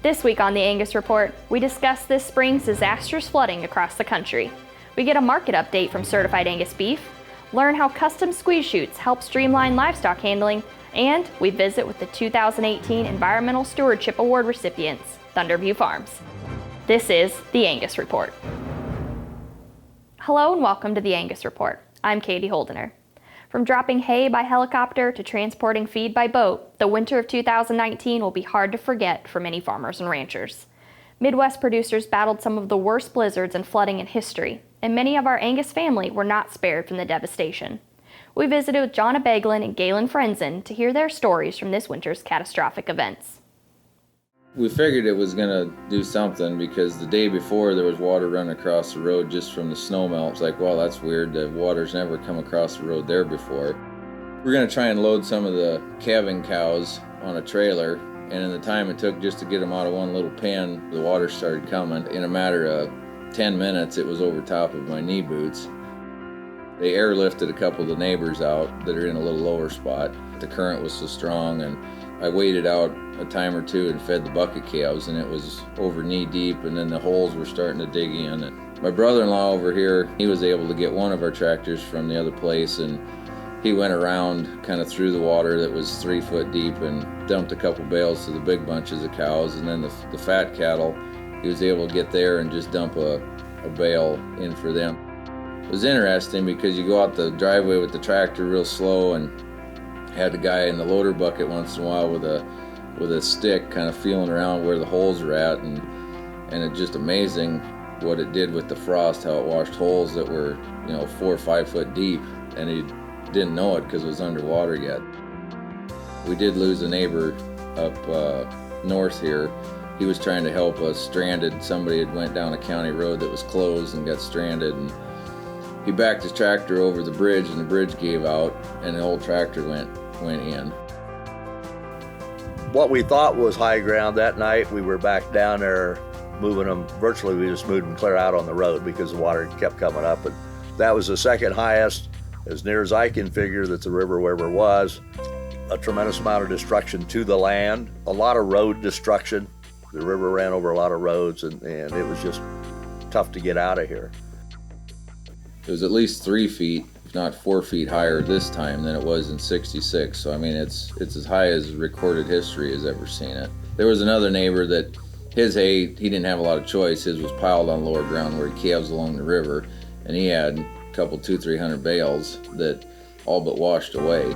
This week on the Angus Report, we discuss this spring's disastrous flooding across the country. We get a market update from Certified Angus Beef, learn how custom squeeze chutes help streamline livestock handling, and we visit with the 2018 Environmental Stewardship Award recipients, Thunderview Farms. This is the Angus Report. Hello and welcome to the Angus Report. I'm Katie Holdener. From dropping hay by helicopter to transporting feed by boat, the winter of 2019 will be hard to forget for many farmers and ranchers. Midwest producers battled some of the worst blizzards and flooding in history, and many of our Angus family were not spared from the devastation. We visited with Jonna Beglin and Galen Frenzen to hear their stories from this winter's catastrophic events. We figured it was going to do something because the day before there was water running across the road just from the snow melt. It's like, well, that's weird. The water's never come across the road there before. We're going to try and load some of the calving cows on a trailer, and in the time it took just to get them out of one little pen, the water started coming. In a matter of 10 minutes, it was over top of my knee boots. They airlifted a couple of the neighbors out that are in a little lower spot. The current was so strong, and I waited out a time or two and fed the bucket calves, and it was over knee deep, and then the holes were starting to dig in. And my brother-in-law over here, he was able to get one of our tractors from the other place, and he went around kind of through the water that was 3 foot deep and dumped a couple bales to the big bunches of cows, and then the fat cattle, he was able to get there and just dump a bale in for them. It was interesting because you go out the driveway with the tractor real slow, and had the guy in the loader bucket once in a while with a stick kind of feeling around where the holes are at, and it's just amazing what it did with the frost, how it washed holes that were 4 or 5 foot deep, and he didn't know it because it was underwater yet. We did lose a neighbor up north here. He was trying to help us stranded. Somebody had went down a county road that was closed and got stranded, and he backed his tractor over the bridge, and the bridge gave out, and the whole tractor went in. What we thought was high ground that night, we were back down there moving them. Virtually, we just moved them clear out on the road because the water kept coming up. And that was the second highest, as near as I can figure, that the river ever was. A tremendous amount of destruction to the land, a lot of road destruction. The river ran over a lot of roads, and it was just tough to get out of here. It was at least 3 feet, if not 4 feet higher this time than it was in '66. So I mean, it's as high as recorded history has ever seen it. There was another neighbor that his hay, he didn't have a lot of choice. His was piled on lower ground where he calves along the river, and he had a couple 200-300 bales that all but washed away.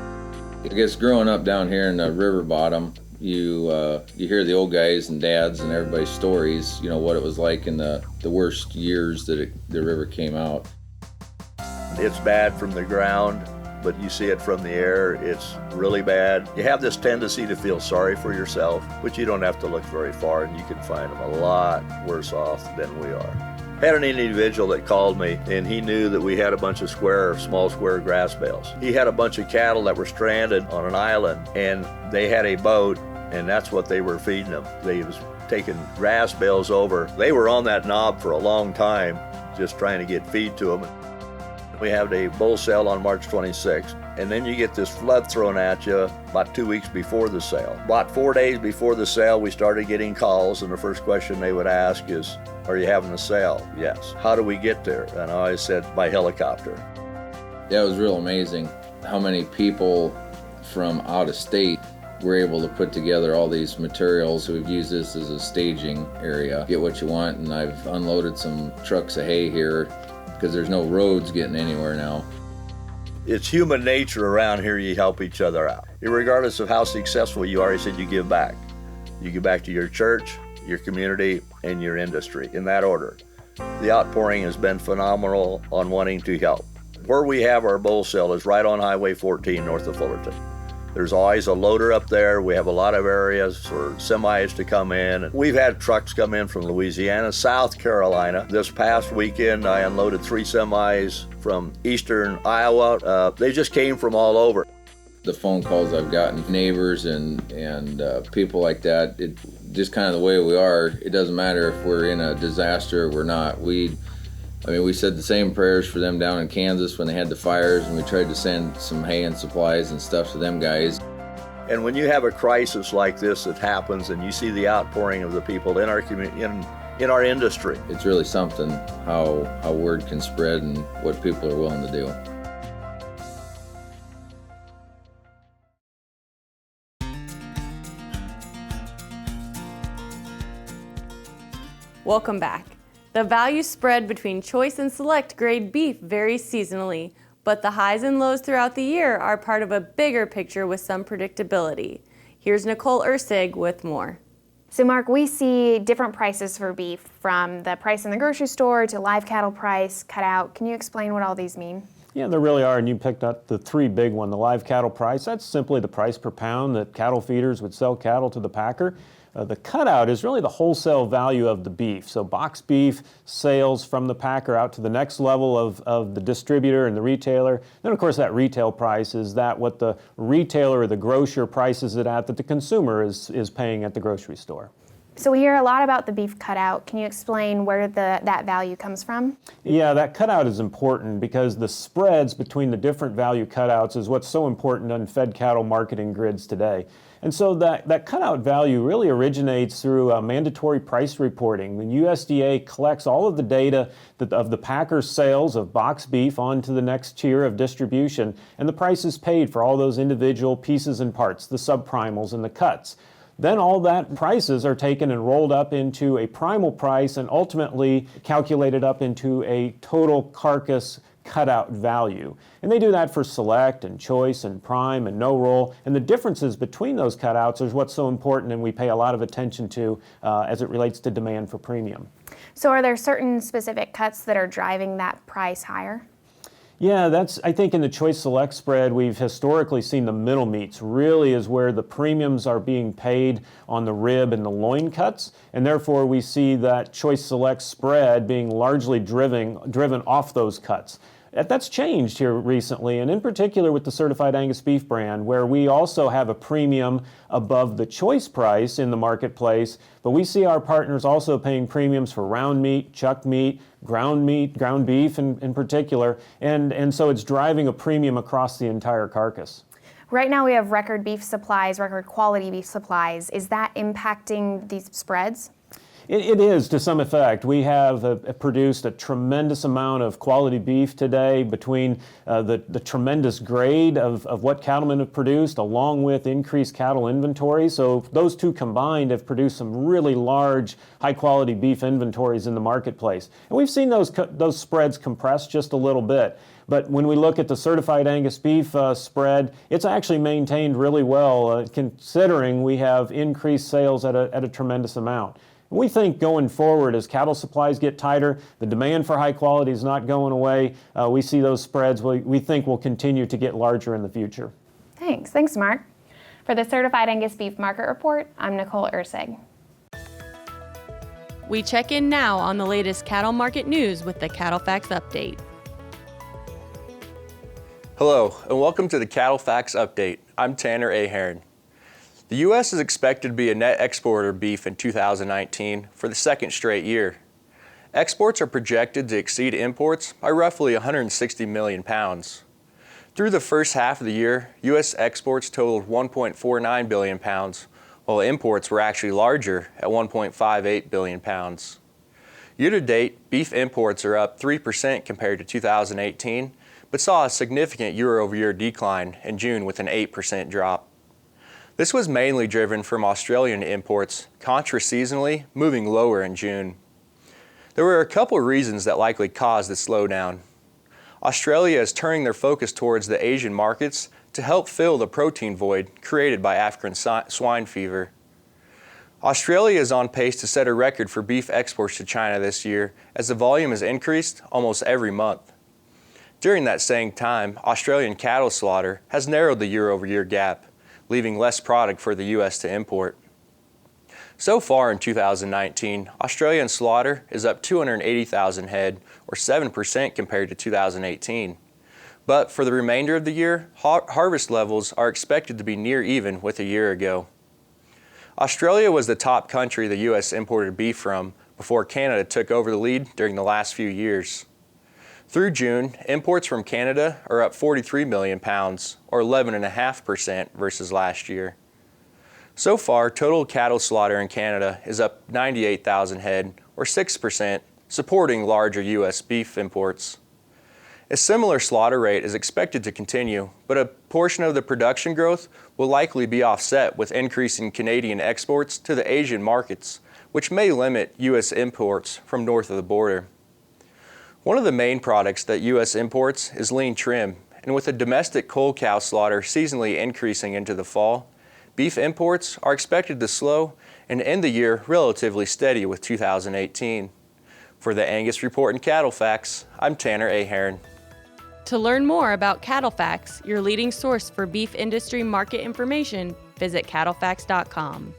I guess growing up down here in the river bottom, you hear the old guys and dads and everybody's stories, what it was like in the worst years that the river came out. It's bad from the ground, but you see it from the air. It's really bad. You have this tendency to feel sorry for yourself, but you don't have to look very far, and you can find them a lot worse off than we are. I had an individual that called me, and he knew that we had a bunch of small square grass bales. He had a bunch of cattle that were stranded on an island, and they had a boat, and that's what they were feeding them. They was taking grass bales over. They were on that knob for a long time, just trying to get feed to them. We had a bull sale on March 26th, and then you get this flood thrown at you about 2 weeks before the sale. About 4 days before the sale, we started getting calls, and the first question they would ask is, "Are you having a sale?" "Yes." "How do we get there?" And I always said, "By helicopter." Yeah, it was real amazing how many people from out of state were able to put together all these materials. We've used this as a staging area. Get what you want, and I've unloaded some trucks of hay here because there's no roads getting anywhere now. It's human nature around here, you help each other out. Regardless of how successful you are, he said you give back. You give back to your church, your community, and your industry, in that order. The outpouring has been phenomenal on wanting to help. Where we have our bull sale is right on Highway 14 north of Fullerton. There's always a loader up there. We have a lot of areas for semis to come in. We've had trucks come in from Louisiana, South Carolina. This past weekend, I unloaded 3 semis from eastern Iowa. They just came from all over. The phone calls I've gotten, neighbors and people like that, it just kind of the way we are. It doesn't matter if we're in a disaster or we're not. We said the same prayers for them down in Kansas when they had the fires, and we tried to send some hay and supplies and stuff to them guys. And when you have a crisis like this that happens and you see the outpouring of the people in our community, in our industry. It's really something how word can spread and what people are willing to do. Welcome back. The value spread between choice and select grade beef varies seasonally, but the highs and lows throughout the year are part of a bigger picture with some predictability. Here's Nicole Ursig with more. So Mark, we see different prices for beef, from the price in the grocery store to live cattle price, cutout. Can you explain what all these mean? Yeah, there really are, and you picked up the three big ones. The live cattle price, that's simply the price per pound that cattle feeders would sell cattle to the packer. The cutout is really the wholesale value of the beef. So box beef sales from the packer out to the next level of the distributor and the retailer. Then of course that retail price is that what the retailer or the grocer prices it at that the consumer is paying at the grocery store. So we hear a lot about the beef cutout. Can you explain where that value comes from? Yeah, that cutout is important because the spreads between the different value cutouts is what's so important on fed cattle marketing grids today. And so that cutout value really originates through mandatory price reporting. The USDA collects all of the data of the packer's sales of box beef onto the next tier of distribution, and the price is paid for all those individual pieces and parts, the subprimals and the cuts. Then all that prices are taken and rolled up into a primal price and ultimately calculated up into a total carcass cutout value. And they do that for select and choice and prime and no roll. And the differences between those cutouts is what's so important and we pay a lot of attention to as it relates to demand for premium. So are there certain specific cuts that are driving that price higher? Yeah, I think in the choice select spread, we've historically seen the middle meats really is where the premiums are being paid on the rib and the loin cuts, and therefore we see that choice select spread being largely driven off those cuts. That's changed here recently, and in particular with the Certified Angus Beef brand, where we also have a premium above the choice price in the marketplace, but we see our partners also paying premiums for round meat, chuck meat, ground beef in particular, and so it's driving a premium across the entire carcass. Right now we have record beef supplies, record quality beef supplies. Is that impacting these spreads? It is to some effect. We have produced a tremendous amount of quality beef today between the tremendous grade of what cattlemen have produced along with increased cattle inventory. So those two combined have produced some really large high quality beef inventories in the marketplace. And we've seen those spreads compress just a little bit. But when we look at the Certified Angus Beef spread, it's actually maintained really well considering we have increased sales at a tremendous amount. We think going forward, as cattle supplies get tighter, the demand for high quality is not going away. We see those spreads, we think, will continue to get larger in the future. Thanks, Mark. For the Certified Angus Beef Market Report, I'm Nicole Ursig. We check in now on the latest cattle market news with the Cattle Facts Update. Hello, and welcome to the Cattle Facts Update. I'm Tanner Ahearn. The U.S. is expected to be a net exporter of beef in 2019 for the second straight year. Exports are projected to exceed imports by roughly 160 million pounds. Through the first half of the year, U.S. exports totaled 1.49 billion pounds, while imports were actually larger at 1.58 billion pounds. Year-to-date, beef imports are up 3% compared to 2018, but saw a significant year-over-year decline in June with an 8% drop. This was mainly driven from Australian imports, contra-seasonally moving lower in June. There were a couple of reasons that likely caused the slowdown. Australia is turning their focus towards the Asian markets to help fill the protein void created by African swine fever. Australia is on pace to set a record for beef exports to China this year as the volume has increased almost every month. During that same time, Australian cattle slaughter has narrowed the year-over-year gap, leaving less product for the U.S. to import. So far in 2019, Australian slaughter is up 280,000 head, or 7% compared to 2018. But for the remainder of the year, harvest levels are expected to be near even with a year ago. Australia was the top country the U.S. imported beef from before Canada took over the lead during the last few years. Through June, imports from Canada are up 43 million pounds, or 11.5% versus last year. So far, total cattle slaughter in Canada is up 98,000 head, or 6%, supporting larger U.S. beef imports. A similar slaughter rate is expected to continue, but a portion of the production growth will likely be offset with increasing Canadian exports to the Asian markets, which may limit U.S. imports from north of the border. One of the main products that U.S. imports is lean trim, and with the domestic cull cow slaughter seasonally increasing into the fall, beef imports are expected to slow and end the year relatively steady with 2018. For the Angus Report and Cattle Facts, I'm Tanner A. Heron. To learn more about CattleFacts, your leading source for beef industry market information, visit cattlefacts.com.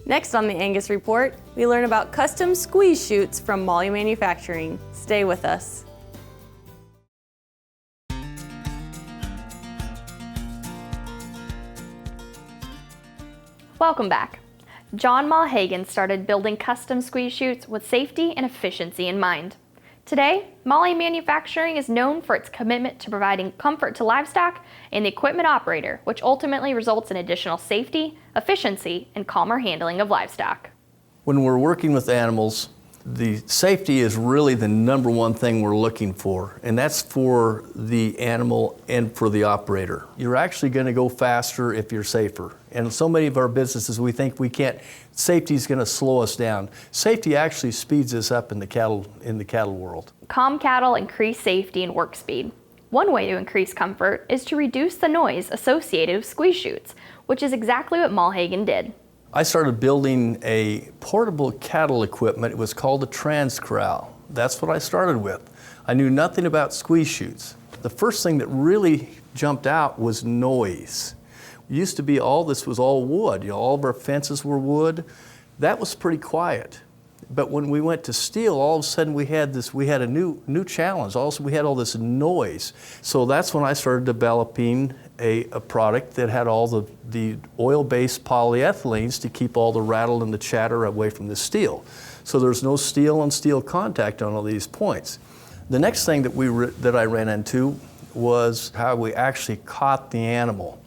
Next on the Angus Report, we learn about custom squeeze chutes from Moly Manufacturing. Stay with us. Welcome back. John Mulhagen started building custom squeeze chutes with safety and efficiency in mind. Today, Moly Manufacturing is known for its commitment to providing comfort to livestock and the equipment operator, which ultimately results in additional safety, efficiency, and calmer handling of livestock. When we're working with animals, the safety is really the number one thing we're looking for, and that's for the animal and for the operator. You're actually going to go faster if you're safer. And so many of our businesses, we think we can't, safety is going to slow us down. Safety actually speeds us up in the cattle world. Calm cattle increase safety and work speed. One way to increase comfort is to reduce the noise associated with squeeze chutes, which is exactly what Mulhagen did. I started building a portable cattle equipment. It was called a trans corral. That's what I started with. I knew nothing about squeeze chutes. The first thing that really jumped out was noise. It used to be this was all wood. All of our fences were wood. That was pretty quiet. But when we went to steel, all of a sudden we had a new challenge. Also, we had all this noise. So that's when I started developing a product that had all the oil-based polyethylenes to keep all the rattle and the chatter away from the steel. So there's no steel on steel contact on all these points. The next thing that I ran into was how we actually caught the animal.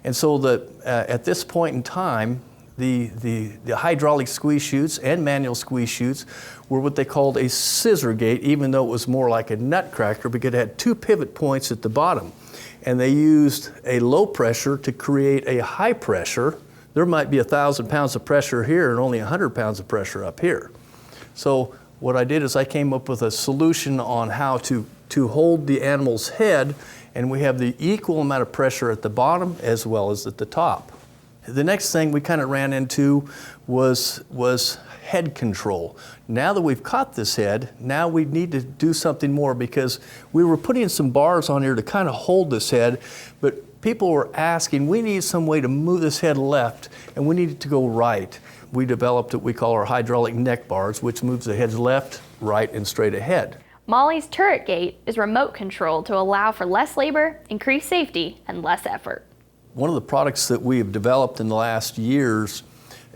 And so at this point in time, the hydraulic squeeze chutes and manual squeeze chutes were what they called a scissor gate, even though it was more like a nutcracker because it had two pivot points at the bottom. And they used a low pressure to create a high pressure. There might be 1,000 pounds of pressure here and only 100 pounds of pressure up here. So what I did is I came up with a solution on how to hold the animal's head, and we have the equal amount of pressure at the bottom as well as at the top. The next thing we kind of ran into was head control. Now that we've caught this head, now we need to do something more because we were putting some bars on here to kind of hold this head, but people were asking, we need some way to move this head left and we need it to go right. We developed what we call our hydraulic neck bars, which moves the head left, right, and straight ahead. Moly's turret gate is remote controlled to allow for less labor, increased safety, and less effort. One of the products that we have developed in the last years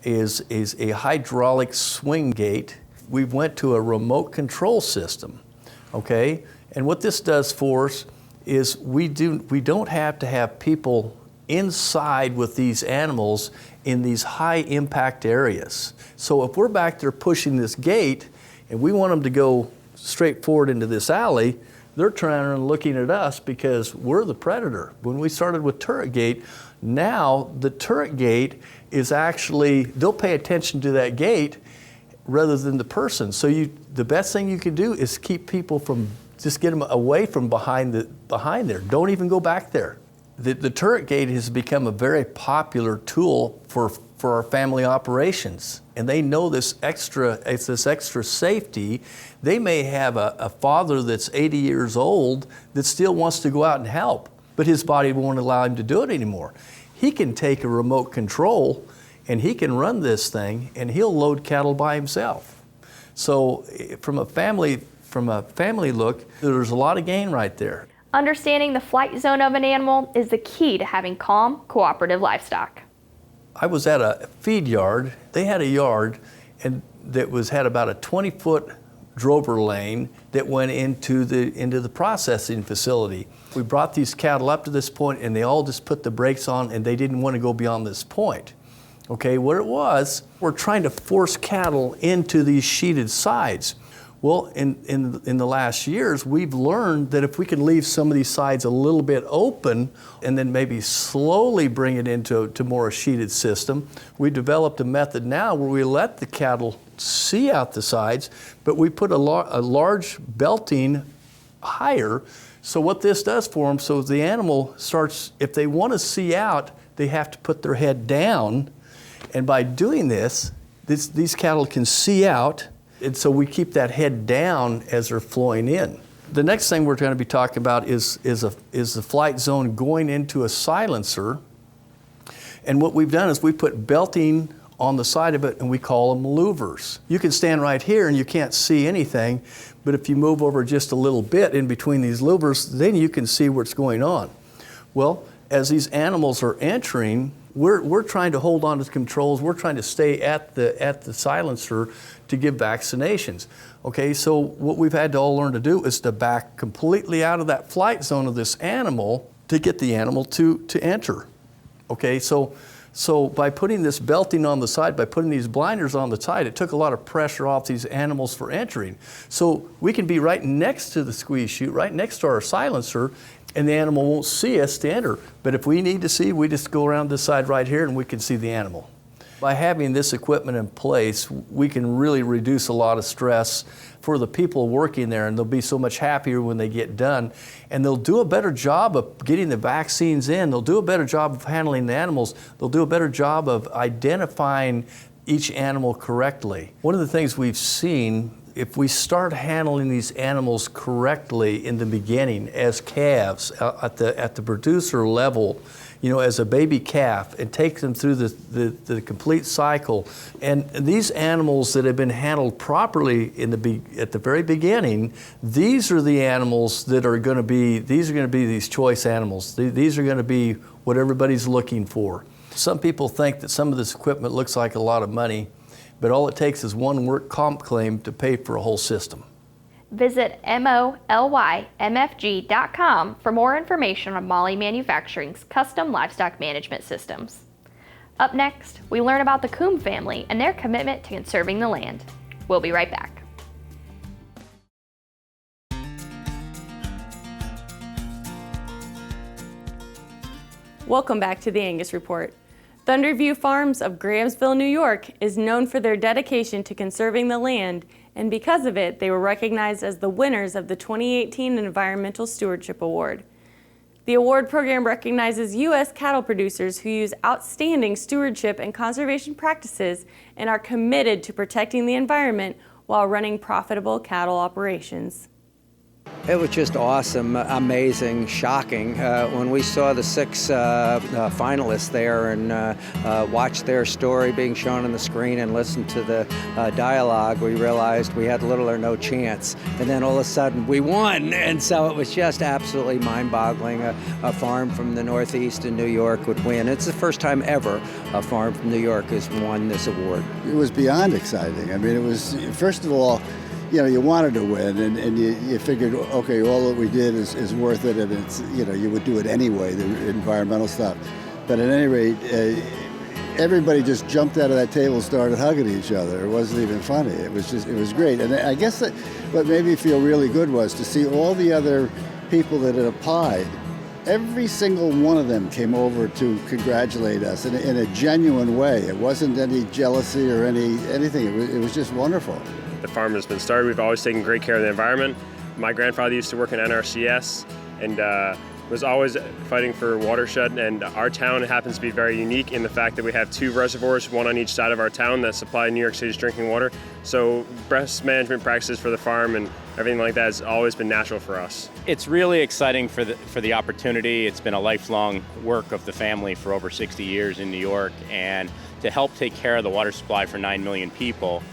is a hydraulic swing gate. We went to a remote control system, okay? And what this does for us is we don't have to have people inside with these animals in these high impact areas. So if we're back there pushing this gate and we want them to go straight forward into this alley, they're turning and looking at us because we're the predator. When we started with turret gate, now the turret gate is actually, they'll pay attention to that gate rather than the person. So the best thing you can do is keep people from, just get them away from behind there. Don't even go back there. The turret gate has become a very popular tool for our family operations. And they know it's this extra safety. They may have a father that's 80 years old that still wants to go out and help, but his body won't allow him to do it anymore. He can take a remote control and he can run this thing and he'll load cattle by himself. So from a family look, there's a lot of gain right there. Understanding the flight zone of an animal is the key to having calm, cooperative livestock. I was at a feed yard. They had a yard and that had about a 20-foot drover lane that went into the processing facility. We brought these cattle up to this point and they all just put the brakes on and they didn't want to go beyond this point. Okay, what it was, we're trying to force cattle into these sheeted sides. Well, in the last years, we've learned that if we can leave some of these sides a little bit open and then maybe slowly bring it into more a sheeted system, we developed a method now where we let the cattle see out the sides, but we put a large belting higher. So what this does for them, so the animal starts, if they want to see out, they have to put their head down. And by doing this, these cattle can see out. And so we keep that head down as they're flowing in. The next thing we're going to be talking about is the flight zone going into a silencer. And what we've done is we put belting on the side of it and we call them louvers. You can stand right here and you can't see anything, but if you move over just a little bit in between these louvers, then you can see what's going on. Well, as these animals are entering, we're trying to hold on to the controls. We're trying to stay at the silencer to give vaccinations. Okay, so what we've had to all learn to do is to back completely out of that flight zone of this animal to get the animal to enter. Okay, so by putting this belting on the side, by putting these blinders on the side, it took a lot of pressure off these animals for entering. So we can be right next to the squeeze chute, right next to our silencer, and the animal won't see us to enter. But if we need to see, we just go around this side right here and we can see the animal. By having this equipment in place, we can really reduce a lot of stress for the people working there, and they'll be so much happier when they get done. And they'll do a better job of getting the vaccines in. They'll do a better job of handling the animals. They'll do a better job of identifying each animal correctly. One of the things we've seen, if we start handling these animals correctly in the beginning as calves at the producer level, you know, as a baby calf, and take them through the complete cycle. And these animals that have been handled properly at the very beginning, these are the animals that are going to be, these choice animals. These are going to be what everybody's looking for. Some people think that some of this equipment looks like a lot of money, but all it takes is one work comp claim to pay for a whole system. Visit mollymfg.com for more information on Moly Manufacturing's custom livestock management systems. Up next, we learn about the Coombe family and their commitment to conserving the land. We'll be right back. Welcome back to the Angus Report. Thunderview Farms of Grahamsville, New York is known for their dedication to conserving the land, and because of it, they were recognized as the winners of the 2018 Environmental Stewardship Award. The award program recognizes U.S. cattle producers who use outstanding stewardship and conservation practices and are committed to protecting the environment while running profitable cattle operations. It was just awesome, amazing, shocking. When we saw the 6 finalists there and watched their story being shown on the screen and listened to the dialogue, we realized we had little or no chance. And then all of a sudden we won. And so it was just absolutely mind-boggling. A farm from the Northeast in New York would win. It's the first time ever a farm from New York has won this award. It was beyond exciting. I mean, it was, first of all, you know, you wanted to win, and you figured, okay, all that we did is worth it, and it's, you know, you would do it anyway, the environmental stuff. But at any rate, everybody just jumped out of that table and started hugging each other. It wasn't even funny. It was great. And I guess that what made me feel really good was to see all the other people that had applied. Every single one of them came over to congratulate us in a genuine way. It wasn't any jealousy or anything. It was just wonderful. The farm has been started. We've always taken great care of the environment. My grandfather used to work in NRCS and was always fighting for watershed, and our town happens to be very unique in the fact that we have 2 reservoirs, one on each side of our town, that supply New York City's drinking water. So best management practices for the farm and everything like that has always been natural for us. It's really exciting for the opportunity. It's been a lifelong work of the family for over 60 years in New York, and to help take care of the water supply for 9 million people,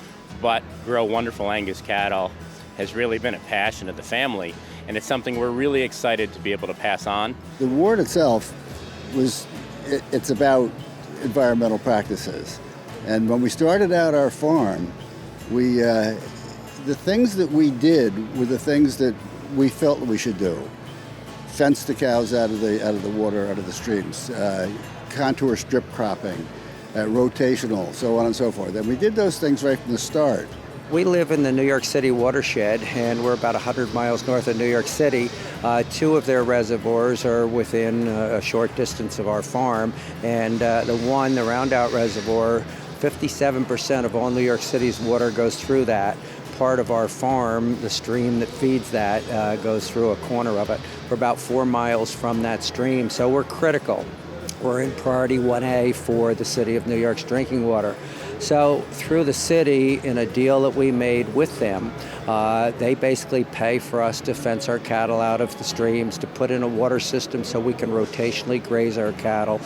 but grow wonderful Angus cattle has really been a passion of the family, and it's something we're really excited to be able to pass on. The award itself it's about environmental practices. And when we started out our farm, we The things that we did were the things that we felt we should do. Fence the cows out of the water, out of the streams, contour strip cropping, rotational, so on and so forth. And we did those things right from the start. We live in the New York City watershed, and we're about 100 miles north of New York City. Two of their reservoirs are within a short distance of our farm, and the Roundout Reservoir, 57% of all New York City's water goes through that. Part of our farm, the stream that feeds that, goes through a corner of it. We're about 4 miles from that stream, so we're critical. We're in priority 1A for the City of New York's drinking water. So through the city, in a deal that we made with them, they basically pay for us to fence our cattle out of the streams, to put in a water system so we can rotationally graze our cattle,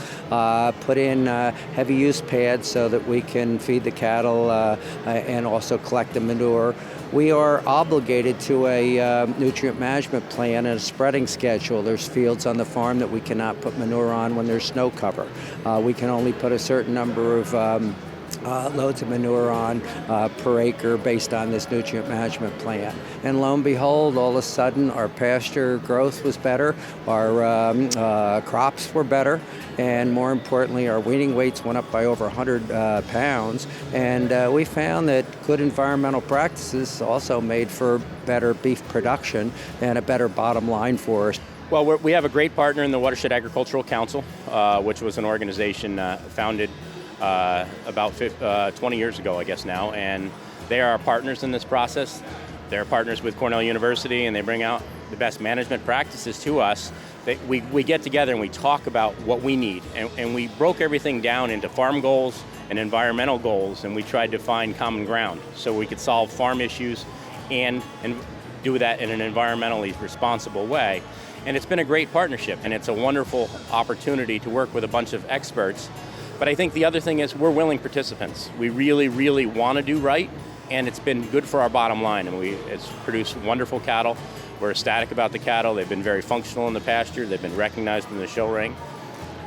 put in heavy use pads so that we can feed the cattle and also collect the manure. We are obligated to a nutrient management plan and a spreading schedule. There's fields on the farm that we cannot put manure on when there's snow cover. We can only put a certain number of loads of manure on per acre based on this nutrient management plan. And lo and behold, all of a sudden our pasture growth was better, our crops were better, and more importantly our weaning weights went up by over 100 pounds. And we found that good environmental practices also made for better beef production and a better bottom line for us. Well, we have a great partner in the Watershed Agricultural Council, which was an organization founded about 20 years ago, I guess now, and they are our partners in this process. They're partners with Cornell University, and they bring out the best management practices to us. We get together and we talk about what we need, and we broke everything down into farm goals and environmental goals, and we tried to find common ground so we could solve farm issues and do that in an environmentally responsible way. And it's been a great partnership, and it's a wonderful opportunity to work with a bunch of experts. But I think the other thing is we're willing participants. We really, really want to do right, and it's been good for our bottom line. And it's produced wonderful cattle. We're ecstatic about the cattle. They've been very functional in the pasture. They've been recognized in the show ring.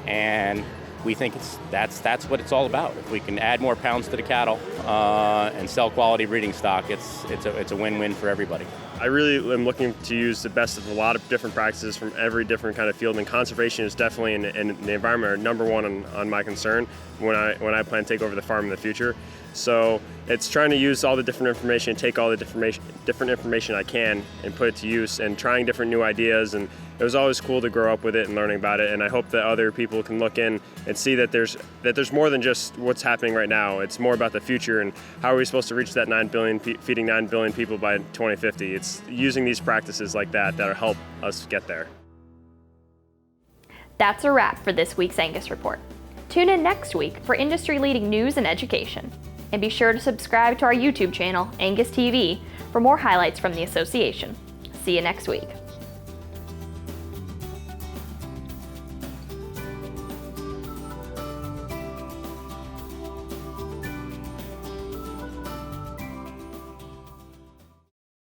And we think that's what it's all about. If we can add more pounds to the cattle and sell quality breeding stock, it's a win-win for everybody. I really am looking to use the best of a lot of different practices from every different kind of field, and conservation is definitely and the environment are number one on my concern when I plan to take over the farm in the future. So it's trying to use all the different information, take all the different information I can and put it to use, and trying different new ideas. And it was always cool to grow up with it and learning about it. And I hope that other people can look in and see that there's more than just what's happening right now. It's more about the future and how are we supposed to reach that 9 billion, feeding 9 billion people by 2050. It's using these practices like that'll help us get there. That's a wrap for this week's Angus Report. Tune in next week for industry-leading news and education. And be sure to subscribe to our YouTube channel, Angus TV, for more highlights from the association. See you next week.